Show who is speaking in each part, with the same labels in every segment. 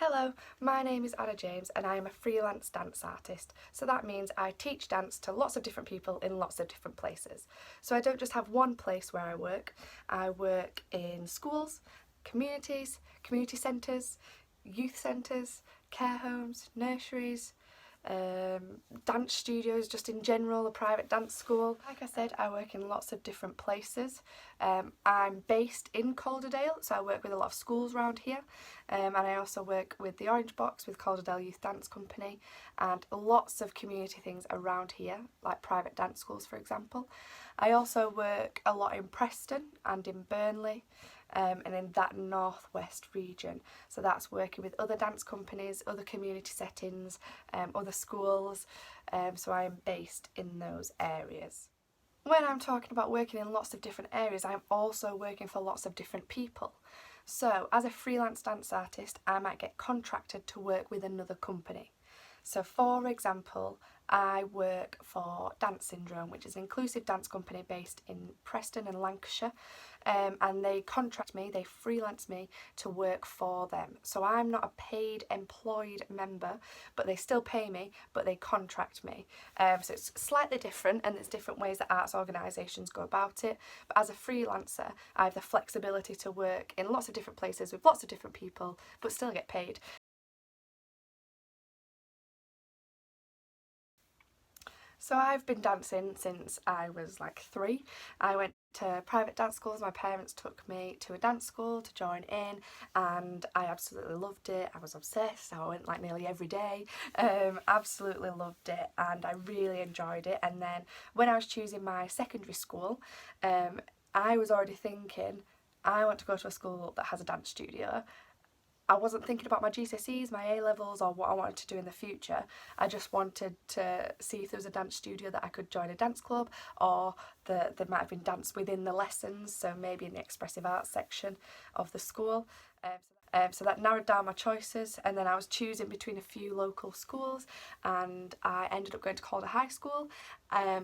Speaker 1: Hello, my name is Anna James and I am a freelance dance artist. So that means I teach dance to lots of different people in lots of different places. So I don't just have one place where I work in schools, communities, community centres, youth centres, care homes, nurseries, dance studios just in general, a private dance school. Like I said, I work in lots of different places. I'm based in Calderdale, so I work with a lot of schools around here, and I also work with the Orange Box with Calderdale Youth Dance Company and lots of community things around here, like private dance schools for example. I also work a lot in Preston and in Burnley, and in that northwest region. So that's working with other dance companies, other community settings, other schools. So I am based in those areas. When I'm talking about working in lots of different areas, I'm also working for lots of different people. So as a freelance dance artist, I might get contracted to work with another company. So for example, I work for Dance Syndrome, which is an inclusive dance company based in Preston and Lancashire, and they contract me, they freelance me to work for them. So I'm not a paid employed member, but they still pay me, but they contract me. So it's slightly different, and there's different ways that arts organisations go about it. But as a freelancer, I have the flexibility to work in lots of different places with lots of different people, but still get paid. So I've been dancing since I was like 3. I went to private dance schools. My parents took me to a dance school to join in, and I absolutely loved it. I was obsessed. I went like nearly every day. Absolutely loved it, and I really enjoyed it. And then when I was choosing my secondary school, I was already thinking I want to go to a school that has a dance studio. I wasn't thinking about my GCSEs, my A levels, or what I wanted to do in the future. I just wanted to see if there was a dance studio that I could join a dance club, or there might have been dance within the lessons, so maybe in the expressive arts section of the school. So that narrowed down my choices, and then I was choosing between a few local schools, and I ended up going to Calder High School,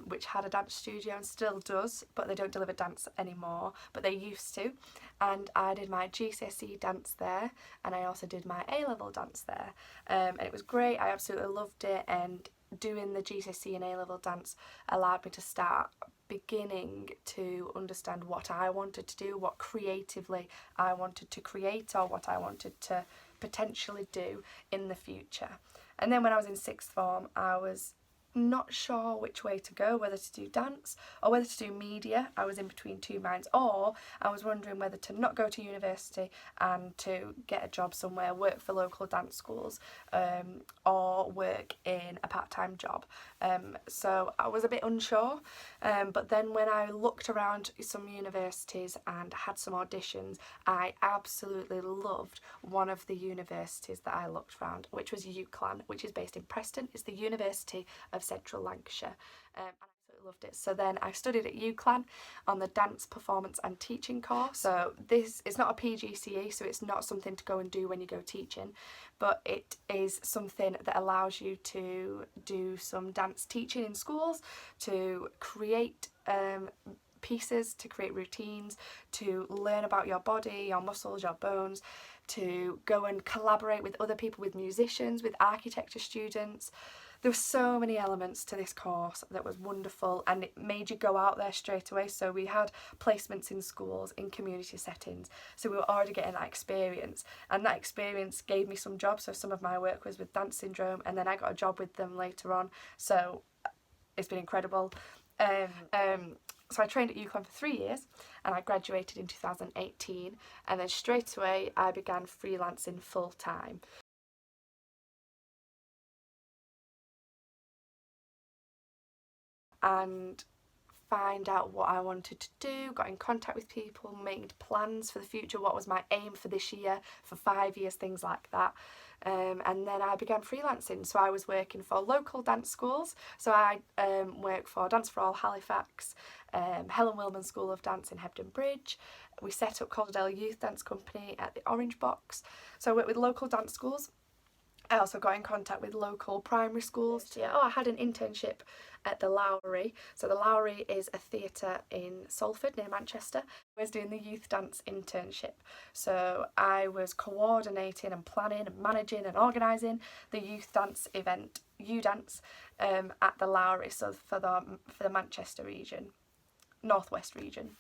Speaker 1: which had a dance studio and still does, but they don't deliver dance anymore, but they used to. And I did my GCSE dance there, and I also did my A-level dance there, and it was great. I absolutely loved it, and doing the GCSE and A-level dance allowed me to start beginning to understand what I wanted to do, what creatively I wanted to create, or what I wanted to potentially do in the future. And then when I was in sixth form, I was not sure which way to go, whether to do dance or whether to do media. I was in between two minds, or I was wondering whether to not go to university and to get a job somewhere, work for local dance schools, or work in a part-time job. So I was a bit unsure, but then when I looked around some universities and had some auditions, I absolutely loved one of the universities that I looked around, which was UCLan, which is based in Preston. It's the University of Central Lancashire, and I absolutely loved it. So then I studied at UCLan on the Dance, Performance and Teaching course. So this is not a PGCE, so it's not something to go and do when you go teaching, but it is something that allows you to do some dance teaching in schools, to create pieces, to create routines, to learn about your body, your muscles, your bones, to go and collaborate with other people, with musicians, with architecture students. There were so many elements to this course that was wonderful, and it made you go out there straight away. So we had placements in schools, in community settings, so we were already getting that experience, and that experience gave me some jobs. So some of my work was with Dance Syndrome, and then I got a job with them later on, so it's been incredible. So I trained at UCLan for 3 years, and I graduated in 2018, and then straight away I began freelancing full time. And find out what I wanted to do, got in contact with people, made plans for the future, what was my aim for this year, for 5 years, things like that. And then I began freelancing. So I was working for local dance schools. So I worked for Dance for All Halifax, Helen Wilman School of Dance in Hebden Bridge. We set up Calderdale Youth Dance Company at the Orange Box. So I worked with local dance schools, I also got in contact with local primary schools. Yeah, I had an internship at the Lowry. So the Lowry is a theatre in Salford near Manchester. I was doing the youth dance internship. So I was coordinating and planning and managing and organising the youth dance event, U-Dance, at the Lowry, so for the Manchester region, northwest region.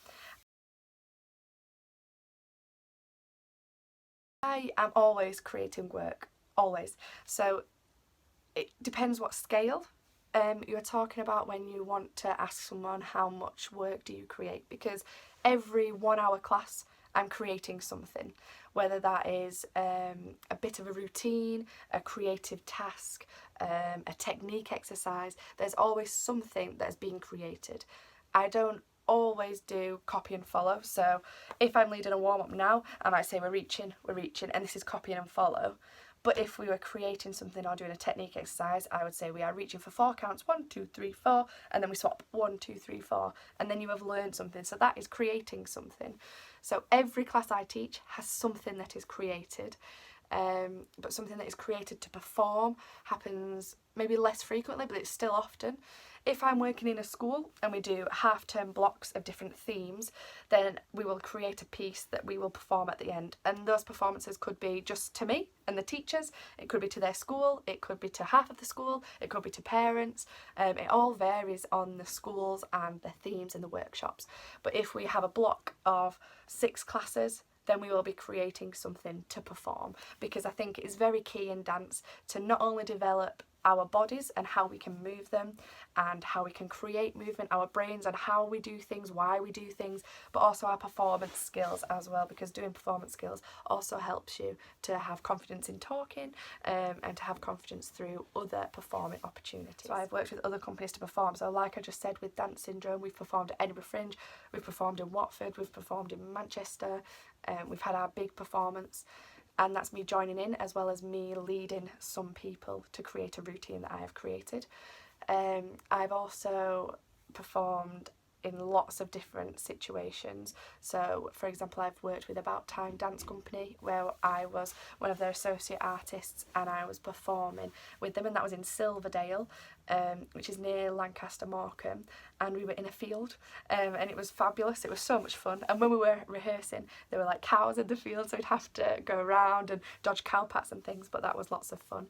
Speaker 1: I am always creating work, always. So it depends what scale you're talking about when you want to ask someone how much work do you create, because every 1 hour class I'm creating something, whether that is a bit of a routine, a creative task, a technique exercise. There's always something that is being created. I don't always do copy and follow. So if I'm leading a warm up now, I might say we're reaching, and this is copy and follow. But if we were creating something or doing a technique exercise, I would say we are reaching for 4 counts, 1, 2, 3, 4, and then we swap 1, 2, 3, 4, and then you have learned something. So that is creating something. So every class I teach has something that is created, but something that is created to perform happens maybe less frequently, but it's still often. If I'm working in a school and we do half-term blocks of different themes, then we will create a piece that we will perform at the end. And those performances could be just to me and the teachers, it could be to their school, it could be to half of the school, it could be to parents. It all varies on the schools and the themes and the workshops. But if we have a block of 6 classes, then we will be creating something to perform, because I think it is very key in dance to not only develop our bodies and how we can move them and how we can create movement, our brains and how we do things, why we do things, but also our performance skills as well, because doing performance skills also helps you to have confidence in talking and to have confidence through other performing opportunities. So I've worked with other companies to perform. So like I just said, with Dance Syndrome, we've performed at Edinburgh Fringe, we've performed in Watford, we've performed in Manchester, we've had our big performance. And that's me joining in as well as me leading some people to create a routine that I have created. I've also performed in lots of different situations. So, for example, I've worked with About Time Dance Company, where I was one of their associate artists and I was performing with them, and that was in Silverdale, which is near Lancaster Morecambe, and we were in a field, and it was fabulous. It was so much fun, and when we were rehearsing, there were like cows in the field, so we'd have to go around and dodge cowpats and things, but that was lots of fun.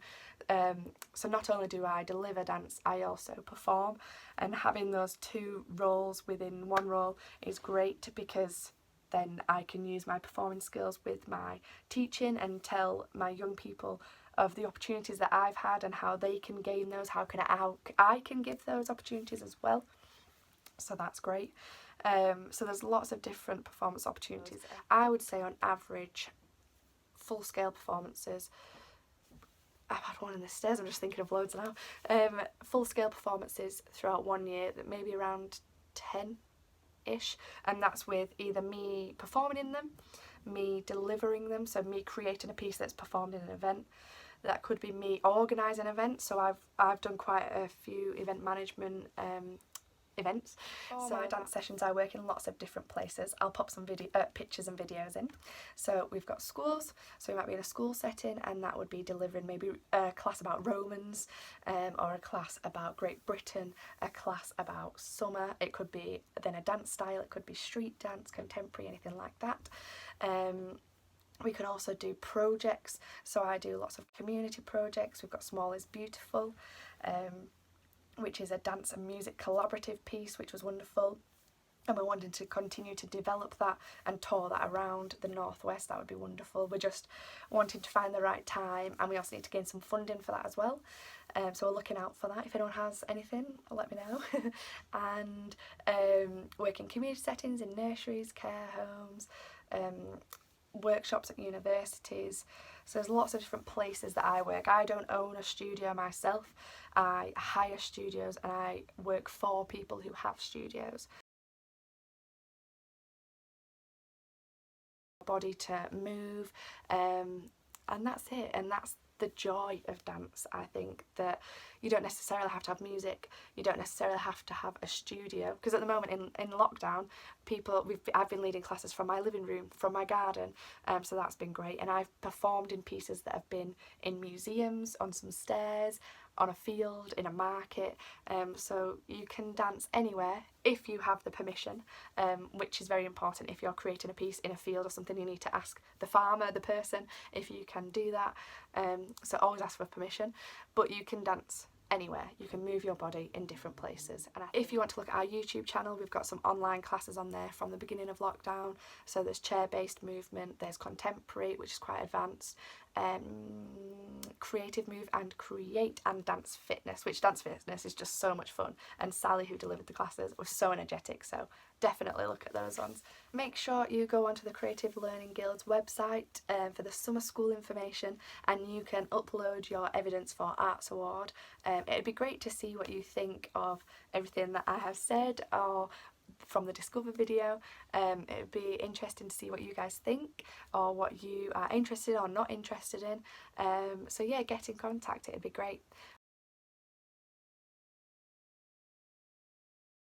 Speaker 1: So not only do I deliver dance, I also perform, and having those 2 roles within one role is great, because then I can use my performing skills with my teaching and tell my young people of the opportunities that I've had and how they can gain those, how I can give those opportunities as well. So that's great. So there's lots of different performance opportunities. I would say on average, full scale performances, I've had one in the stairs, I'm just thinking of loads now. Full scale performances throughout 1 year, that maybe around 10-ish, and that's with either me performing in them, me delivering them, so me creating a piece that's performed in an event. That could be me organising events, so I've done quite a few event management events. So my dance sessions, I work in lots of different places. I'll pop some pictures and videos in. So we've got schools, so we might be in a school setting, and that would be delivering maybe a class about Romans, or a class about Great Britain, a class about summer. It could be then a dance style, it could be street dance, contemporary, anything like that. We can also do projects, so I do lots of community projects. We've got Small is Beautiful, which is a dance and music collaborative piece, which was wonderful, and we're wanting to continue to develop that and tour that around the northwest. That would be wonderful. We're just wanting to find the right time, and we also need to gain some funding for that as well, so we're looking out for that. If anyone has anything, let me know. And work in community settings, in nurseries, care homes, workshops at universities. So there's lots of different places that I work. I don't own a studio myself. I hire studios and I work for people who have studios. Body to move, and that's it, and that's the joy of dance. I think that you don't necessarily have to have music, you don't necessarily have to have a studio, because at the moment in lockdown, I've been leading classes from my living room, from my garden, so that's been great. And I've performed in pieces that have been in museums, on some stairs, on a field, in a market, so you can dance anywhere if you have the permission, which is very important. If you're creating a piece in a field or something, you need to ask the farmer, the person, if you can do that, so always ask for permission. But you can dance anywhere, you can move your body in different places. And if you want to look at our YouTube channel, we've got some online classes on there from the beginning of lockdown. So there's chair-based movement, there's contemporary, which is quite advanced, creative move, and create, and dance fitness, which dance fitness is just so much fun. And Sally, who delivered the classes, was so energetic, so definitely look at those ones. Make sure you go onto the Creative Learning Guild's website for the summer school information, and you can upload your evidence for Arts Award. It'd be great to see what you think of everything that I have said, or from the Discover video. It would be interesting to see what you guys think, or what you are interested or not interested in. So yeah, get in contact, it'd be great.